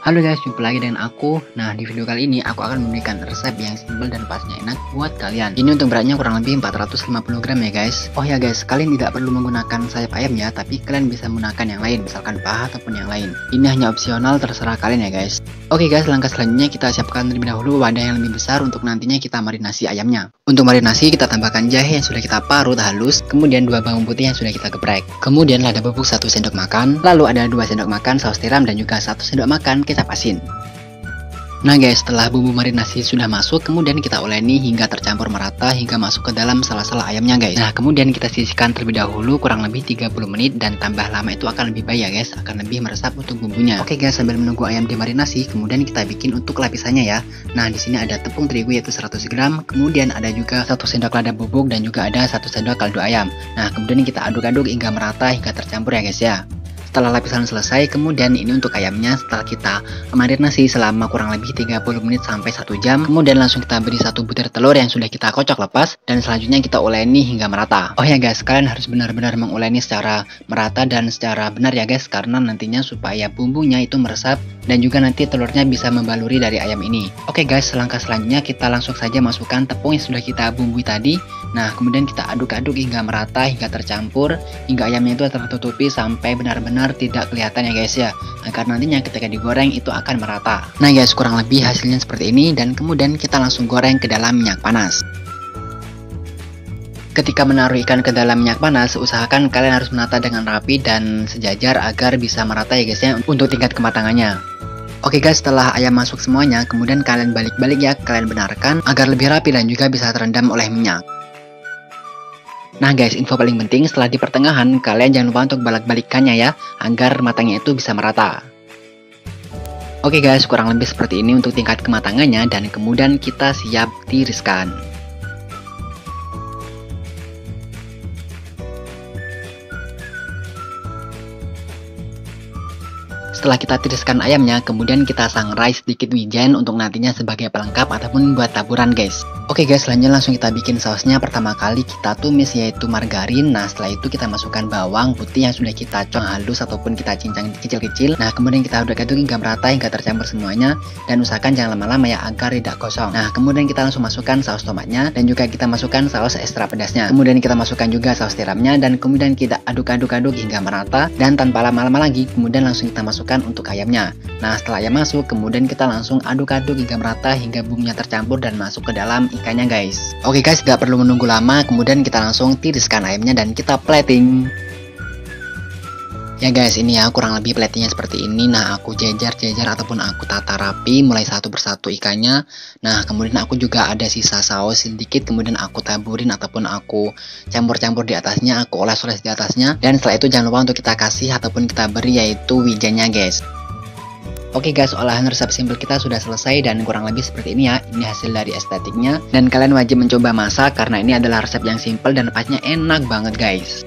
Halo guys, jumpa lagi dengan aku. Nah, di video kali ini aku akan memberikan resep yang simpel dan pastinya enak buat kalian. Ini untuk beratnya kurang lebih 450 gram ya guys. Oh ya guys, kalian tidak perlu menggunakan sayap ayam ya, tapi kalian bisa menggunakan yang lain, misalkan paha ataupun yang lain. Ini hanya opsional, terserah kalian ya guys. Oke guys, langkah selanjutnya kita siapkan terlebih dahulu wadah yang lebih besar untuk nantinya kita marinasi ayamnya. Untuk marinasi kita tambahkan jahe yang sudah kita parut halus, kemudian 2 bawang putih yang sudah kita geprek. Kemudian lada bubuk 1 sendok makan, lalu ada 2 sendok makan saus tiram dan juga 1 sendok makan kecap asin. Nah guys, setelah bumbu marinasi sudah masuk, kemudian kita uleni hingga tercampur merata hingga masuk ke dalam sela-sela ayamnya guys. Nah, kemudian kita sisihkan terlebih dahulu kurang lebih 30 menit dan tambah lama itu akan lebih baik ya guys, akan lebih meresap untuk bumbunya. Oke guys, sambil menunggu ayam dimarinasi, kemudian kita bikin untuk lapisannya ya. Nah, di sini ada tepung terigu yaitu 100 gram, kemudian ada juga 1 sendok lada bubuk dan juga ada 1 sendok kaldu ayam. Nah, kemudian kita aduk-aduk hingga merata hingga tercampur ya guys ya. Setelah lapisan selesai, kemudian ini untuk ayamnya setelah kita marinasi selama kurang lebih 30 menit sampai 1 jam. Kemudian langsung kita beri 1 butir telur yang sudah kita kocok lepas dan selanjutnya kita uleni hingga merata. Oh ya guys, kalian harus benar-benar menguleni secara merata dan secara benar ya guys, karena nantinya supaya bumbunya itu meresap dan juga nanti telurnya bisa membaluri dari ayam ini. Oke guys, langkah selanjutnya kita langsung saja masukkan tepung yang sudah kita bumbui tadi. Nah, kemudian kita aduk-aduk hingga merata hingga tercampur hingga ayamnya itu tertutupi sampai benar-benar tidak kelihatan ya guys ya, agar nantinya ketika digoreng itu akan merata. Nah guys, kurang lebih hasilnya seperti ini dan kemudian kita langsung goreng ke dalam minyak panas. Ketika menaruh ikan ke dalam minyak panas, usahakan kalian harus menata dengan rapi dan sejajar agar bisa merata ya guys ya untuk tingkat kematangannya. Oke guys, setelah ayam masuk semuanya, kemudian kalian balik-balik ya, kalian benarkan agar lebih rapi dan juga bisa terendam oleh minyak. Nah guys, info paling penting setelah di pertengahan, kalian jangan lupa untuk balik-balikannya ya, agar matangnya itu bisa merata. Oke guys, kurang lebih seperti ini untuk tingkat kematangannya dan kemudian kita siap tiriskan. Setelah kita tiriskan ayamnya, kemudian kita sangrai sedikit wijen untuk nantinya sebagai pelengkap ataupun buat taburan guys. Oke guys, selanjutnya langsung kita bikin sausnya. Pertama kali kita tumis yaitu margarin. Nah, setelah itu kita masukkan bawang putih yang sudah kita cong halus ataupun kita cincang kecil-kecil. Nah, kemudian kita aduk-aduk hingga merata hingga tercampur semuanya dan usahakan jangan lama-lama ya agar tidak gosong. Nah, kemudian kita langsung masukkan saus tomatnya dan juga kita masukkan saus ekstra pedasnya. Kemudian kita masukkan juga saus tiramnya dan kemudian kita aduk-aduk hingga merata dan tanpa lama-lama lagi kemudian langsung kita masukkan untuk ayamnya. Nah, setelah ayam masuk, kemudian kita langsung aduk-aduk hingga merata hingga bumbunya tercampur dan masuk ke dalam ikannya guys. Oke guys, tidak perlu menunggu lama, kemudian kita langsung tiriskan ayamnya dan kita plating. Ya guys, ini ya kurang lebih platingnya seperti ini. Nah, aku jejar-jejar ataupun aku tata rapi mulai satu persatu ikannya. Nah, kemudian aku juga ada sisa saus sedikit, kemudian aku taburin ataupun aku campur-campur di atasnya, aku oles-oles di atasnya. Dan setelah itu jangan lupa untuk kita kasih ataupun kita beri yaitu wijennya guys. Oke guys, olahan resep simpel kita sudah selesai dan kurang lebih seperti ini ya. Ini hasil dari estetiknya dan kalian wajib mencoba masak karena ini adalah resep yang simpel dan pastinya enak banget guys.